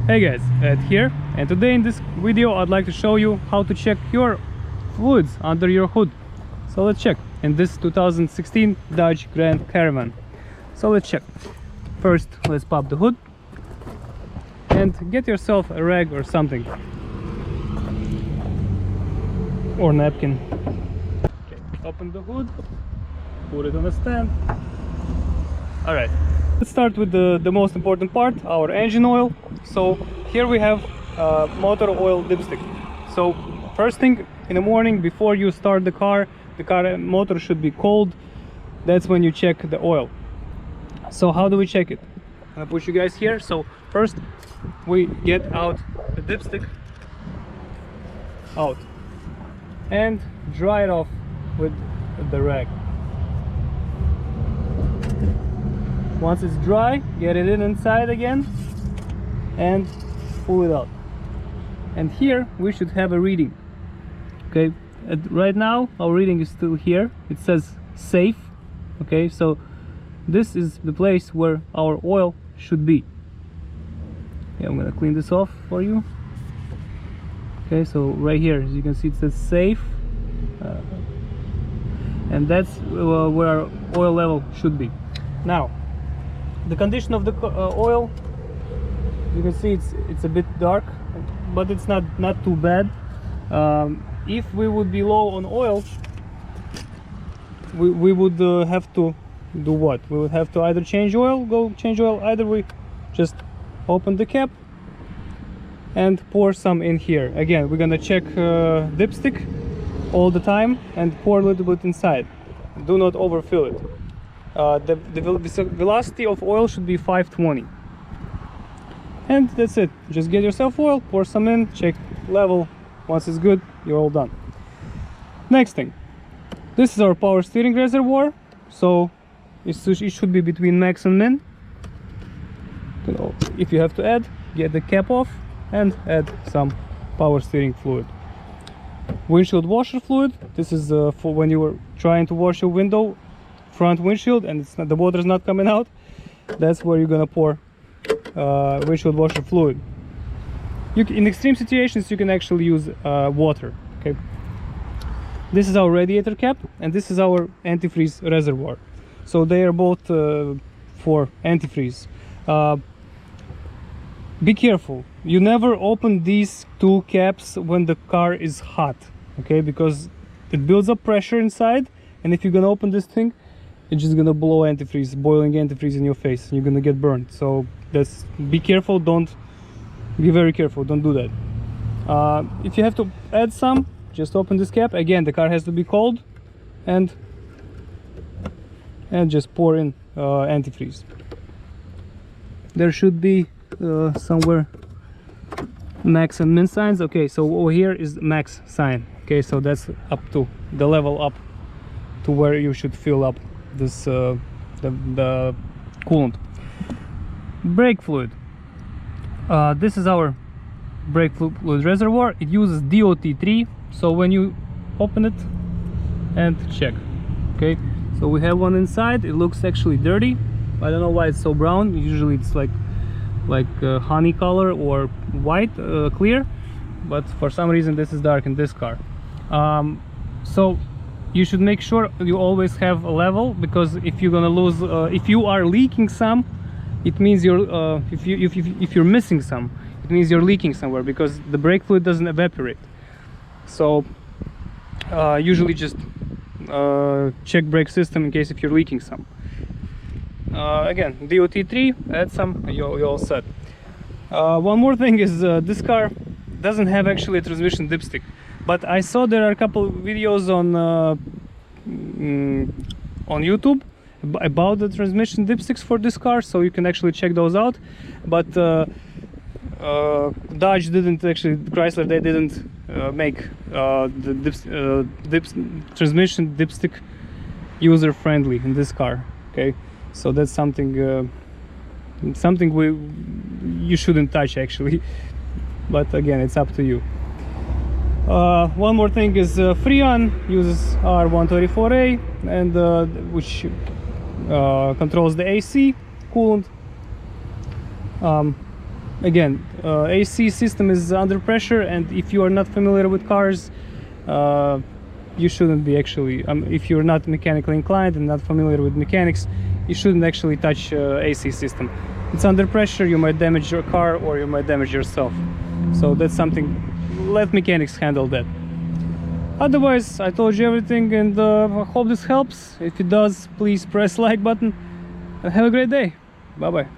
Hey guys, Ed here, and today in this video I'd like to show you how to check your fluids under your hood. So let's check. In this 2016 Dodge Grand Caravan. So let's check. First, let's pop the hood and get yourself a rag or something, or napkin. Okay, open the hood, put it on a stand. Alright, let's start with the most important part, our engine oil. So here we have motor oil dipstick. So first thing in the morning, before you start the car motor should be cold. That's when you check the oil. So how do we check it? I'm gonna push you guys here. So first we get out the dipstick out and dry it off with the rag. Once it's dry, get it inside again and pull it out. And here we should have a reading. Okay, right now our reading is still here. It says safe. Okay, so this is the place where our oil should be. Yeah, I'm gonna clean this off for you. Okay, so right here, as you can see, it says safe, and that's where our oil level should be. Now, the condition of the oil, you can see it's a bit dark, but it's not too bad. If we would be low on oil, we would have to do what? We would have to either change oil, either we just open the cap and pour some in here. Again, we're gonna check dipstick all the time and pour a little bit inside. Do not overfill it. The velocity of oil should be 520. And that's it. Just get yourself oil, pour some in, check level. Once it's good, you're all done. Next thing, this is our power steering reservoir. So it should be between max and min. If you have to add, get the cap off and add some power steering fluid. Windshield washer fluid. This is for when you were trying to wash your window, front windshield, and the water is not coming out. That's where you're gonna pour windshield washer fluid. In extreme situations, you can actually use water. Okay. This is our radiator cap, and this is our antifreeze reservoir. So they are both for antifreeze. Be careful. You never open these two caps when the car is hot, okay? Because it builds up pressure inside, and if you're gonna open this thing, it's just gonna blow antifreeze, boiling antifreeze in your face, and you're gonna get burned. So be careful. Be very careful. Don't do that. If you have to add some, just open this cap. Again, the car has to be cold, and just pour in antifreeze. There should be somewhere max and min signs. Okay, so over here is max sign. Okay, so that's up to the level up to where you should fill up this the coolant. Brake fluid. This is our brake fluid reservoir. It uses DOT3. So when you open it and check, okay, so we have one inside. It looks actually dirty. I don't know why it's so brown. Usually it's like honey color or white, clear, but for some reason this is dark in this car. So you should make sure you always have a level, because if you're gonna lose, if you are leaking some, it means you're if you're missing some, it means you're leaking somewhere, because the brake fluid doesn't evaporate. So usually just check brake system in case if you're leaking some. Again, DOT3, add some, you're all set. One more thing is this car doesn't have actually a transmission dipstick, but I saw there are a couple videos on YouTube about the transmission dipsticks for this car, so you can actually check those out. But Dodge didn't actually, Chrysler, they didn't make the transmission dipstick user friendly in this car. Okay, so that's something you shouldn't touch actually, but again, it's up to you. One more thing is Freon uses R124A, and which controls the AC coolant. again, AC system is under pressure, and if you are not familiar with cars, you shouldn't be actually, if you're not mechanically inclined and not familiar with mechanics, you shouldn't actually touch AC system. It's under pressure, you might damage your car or you might damage yourself. So that's something, let mechanics handle that. Otherwise, I told you everything, and I hope this helps. If it does, please press like button and have a great day. Bye bye.